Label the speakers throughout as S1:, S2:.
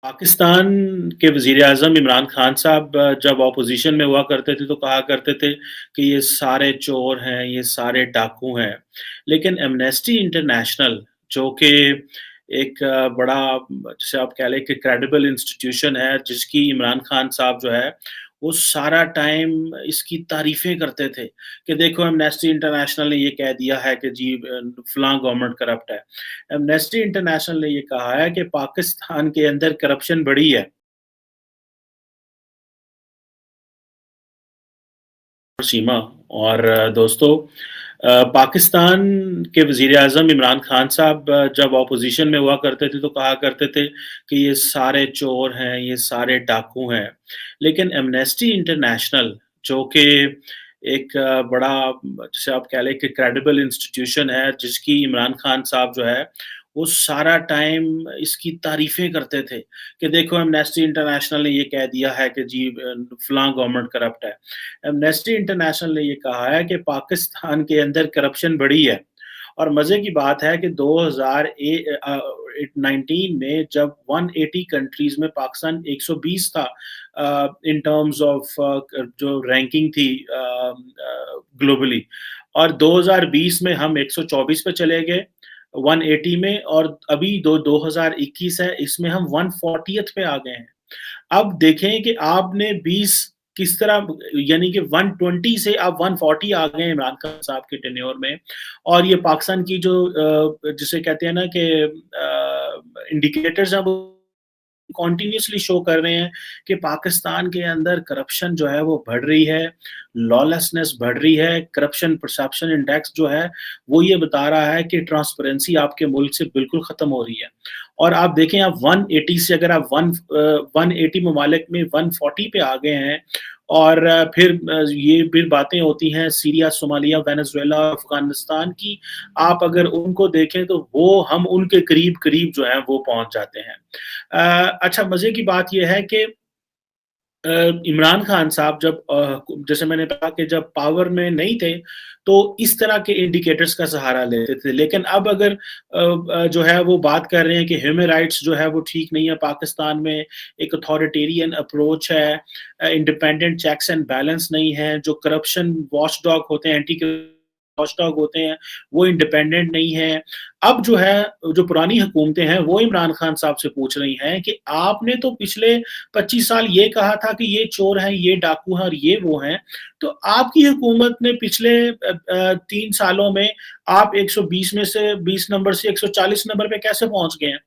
S1: पाकिस्तान के वज़ीर-ए-आज़म इमरान खान साहब जब ऑपोज़िशन में हुआ करते थे, तो कहा करते थे कि ये सारे चोर हैं, ये सारे डाकू हैं। लेकिन एमनेस्टी इंटरनेशनल जो कि एक बड़ा जिसे आप कह लें कि क्रेडिबल इंस्टीट्यूशन है, जिसकी इमरान खान साहब जो है, वो सारा टाइम इसकी तारीफ़ें करते थे कि देखो एमनेस्टी इंटरनेशनल ने ये कह दिया है कि जी फलाँ गवर्नमेंट करप्ट है। एमनेस्टी इंटरनेशनल ने ये कहा है कि पाकिस्तान के अंदर करप्शन बढ़ी है। सीमा और दोस्तों पाकिस्तान के वज़ीर-ए-आज़म इमरान खान साहब जब ऑपोज़िशन में हुआ करते थे, तो कहा करते थे कि ये सारे चोर हैं, ये सारे डाकू हैं। लेकिन एमनेस्टी इंटरनेशनल जो कि एक बड़ा जिसे आप कह लें कि क्रेडिबल इंस्टीट्यूशन है, जिसकी इमरान खान साहब जो है, वो सारा टाइम इसकी तारीफ़ें करते थे कि देखो एमनेस्टी इंटरनेशनल ने ये कह दिया है कि जी फलाँ गवर्नमेंट करप्ट है। एमनेस्टी इंटरनेशनल ने ये कहा है कि पाकिस्तान के अंदर करप्शन बढ़ी है और मज़े की बात है कि 19 में जब 180 कंट्रीज़ में पाकिस्तान 120 था इन टर्म्स ऑफ जो रैंकिंग थी ग्लोबली और 2020 में हम 124 पे चले गए 180 में और अभी 2021 है इसमें हम 140th पे आ गए हैं। अब देखें कि आपने 20 किस तरह यानी कि 120 से आप 140 आ गए हैं इमरान खान साहब के टेन्योर में और ये पाकिस्तान की जो जिसे कहते हैं ना कि इंडिकेटर्स हैं वो कंटिन्यूअसली शो कर रहे हैं कि पाकिस्तान के अंदर करप्शन जो है वो बढ़ रही है, लॉलेसनेस बढ़ रही है, करप्शन परसेप्शन इंडेक्स जो है, वो ये बता रहा है कि ट्रांसपेरेंसी आपके मुल्क से बिल्कुल खत्म हो रही है। और आप देखें आप 180 से अगर आप 180 ममालिक में 140 पे आ गए हैं और फिर ये फिर बातें होती हैं सीरिया, सोमालिया, वेनेज़ुएला, अफ़गानिस्तान की, आप अगर उनको देखें तो वो हम उनके करीब-करीब जो हैं वो पहुँच जाते हैं। अच्छा मज़े की बात ये है कि इमरान खान साहब जब जैसे मैंने कहा कि जब पावर में नहीं थे, तो इस तरह के इंडिकेटर्स का सहारा लेते थे। लेकिन अब अगर जो है वो बात कर रहे हैं कि ह्यूमन राइट्स जो है वो ठीक नहीं है पाकिस्तान में, एक अथॉरिटेरियन अप्रोच है इंडिपेंडेंट चेक्स एंड बैलेंस नहीं है, जो करप्शन वॉचडॉग होते हैं, एंटी वॉचडॉग होते हैं, वो इंडिपेंडेंट नहीं है। अब जो है, जो पुरानी हुकूमतें हैं, वो इमरान खान साहब से पूछ रही हैं कि आपने तो पिछले 25 साल ये कहा था कि ये चोर हैं, ये डाकू हैं और ये वो हैं। तो आपकी हुकूमत ने पिछले 3 सालों में आप 120 में से 20 नंबर से 140 नंबर पे कैसे पहुँच गए हैं?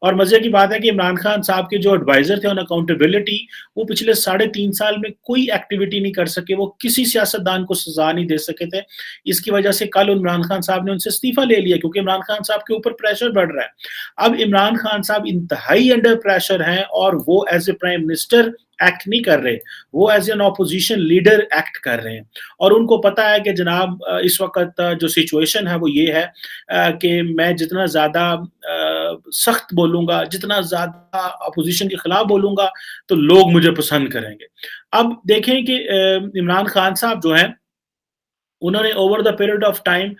S1: और मज़े की बात है कि इमरान खान साहब के जो एडवाइज़र थे ऑन अकाउंटेबिलिटी, वो पिछले साढ़े 3 साल में कोई एक्टिविटी नहीं कर सके, वो किसी सियासतदान को सज़ा नहीं दे सके थे। इसकी वजह से कल इमरान खान साहब ने उनसे इस्तीफ़ा ले लिया क्योंकि इमरान खान साहब के ऊपर प्रेशर बढ़ रहा है। अब इमरान खान साहब इंतहाई अंडर प्रेशर हैं और वो as a prime minister act नहीं कर रहे, वो as an opposition leader act कर रहे हैं और उनको पता है कि जनाब इस वक़्त जो सिचुएशन है वो ये है कि मैं जितना ज़्यादा सख्त बोलूँगा, जितना ज़्यादा अपोज़िशन के खिलाफ बोलूँगा, तो लोग मुझे पसंद करेंगे। अब देखें कि इमरान खान साहब जो हैं, उन्होंने over the period of time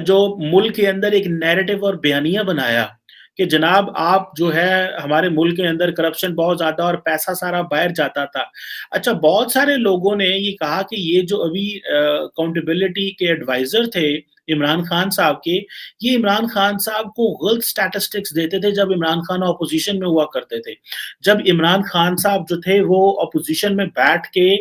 S1: जो मुल्क के अंदर एक नैरेटिव और बयानिया बनाया कि जनाब आप जो है हमारे मुल्क के अंदर करप्शन बहुत ज़्यादा और पैसा सारा बाहर जाता था। अच्छा बहुत सारे लोगों ने ये कहा कि ये जो अभी अकाउंटेबिलिटी के एडवाइज़र थे इमरान खान साहब के, ये इमरान खान साहब को गलत स्टैटिस्टिक्स देते थे जब इमरान खान ऑपोज़िशन में हुआ करते थे। जब इमरान खान साहब जो थे वो ऑपोज़िशन में बैठ के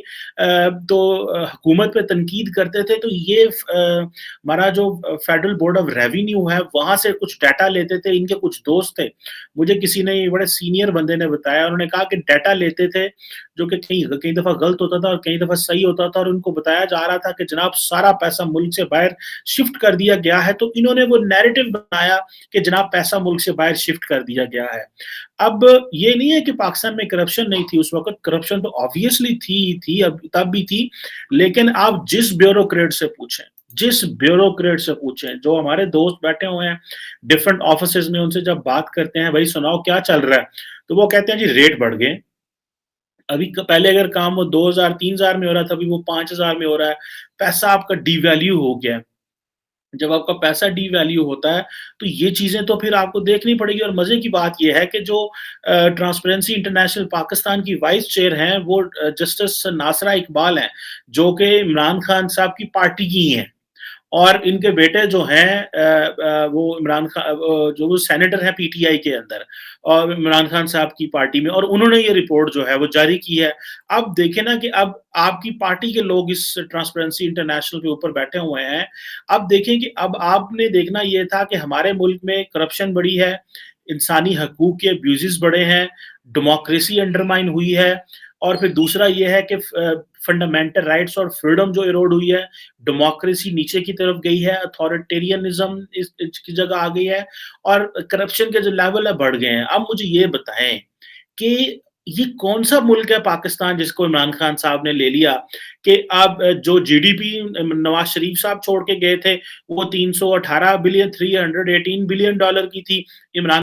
S1: तो हुकूमत पे तनकीद करते थे तो ये हमारा जो फेडरल बोर्ड ऑफ रेवेन्यू है वहाँ से कुछ डाटा लेते थे, इनके कुछ दोस्त थे। मुझे किसी ने बड़े सीनियर बंदे ने बताया, उन्होंने कहा कि डाटा लेते थे जो कि कई कई दफ़ा गलत होता था और कई दफ़ा सही होता था और उनको बताया जा रहा था कि जनाब सारा पैसा मुल्क से बाहर शिफ्ट कर दिया गया है, तो इन्होंने वो नैरेटिव बनाया कि जनाब पैसा मुल्क से बाहर शिफ्ट कर दिया गया है। अब ये नहीं है कि पाकिस्तान में करप्शन नहीं थी उस वक़्त, करप्शन तो ऑब्वियसली थी, अब तब भी थी, लेकिन आप जिस ब्यूरोक्रेट से पूछें, जो हमारे दोस्त बैठे हुए हैं डिफरेंट ऑफिसेज़ में, उनसे जब बात करते हैं, "भई सुनाओ क्या चल रहा है?" तो वो कहते हैं, "जी रेट बढ़ गए।" अभी क पहले अगर काम वो 2000 3000 में हो रहा था, अभी वो 5000 में हो रहा है। पैसा आपका डिवैल्यू हो गया है। जब आपका पैसा डीवैल्यू होता है, तो ये चीज़ें तो फिर आपको देखनी पड़ेगी और मज़े की बात ये है कि जो ट्रांसपेरेंसी इंटरनेशनल पाकिस्तान की वाइस चेयर हैं, वो जस्टिस नासरा इकबाल हैं, जो कि इमरान खान साहब की पार्टी की ही हैं। और इनके बेटे जो हैं वो जो वो सेनेटर हैं पीटीआई के अंदर और इमरान खान साहब की पार्टी में और उन्होंने ये रिपोर्ट जो है वो जारी की है। अब देखें ना कि अब आपकी पार्टी के लोग इस ट्रांसपेरेंसी इंटरनेशनल के ऊपर बैठे हुए हैं। अब देखें कि अब आपने देखना ये था कि हमारे मुल्क में करप्शन बढ़ी है, इंसानी हकूक के अब्यूज़ेज़ बढ़े हैं, डेमोक्रेसी अंडरमाइन हुई है और फिर दूसरा ये है कि फंडामेंटल राइट्स और फ्रीडम जो इरोड हुई है, डेमोक्रेसी नीचे की तरफ गई है, अथॉरिटेरियनिज्म इसकी जगह आ गई है और करप्शन के जो लेवल है बढ़ गए हैं। अब मुझे ये बताएं कि ये कौन सा मुल्क है पाकिस्तान जिसको इमरान खान साहब ने ले लिया कि अब जो जीडीपी नवाज शरीफ साहब छोड़ के गए थे वो 318 बिलियन $318 बिलियन की थी। इमरान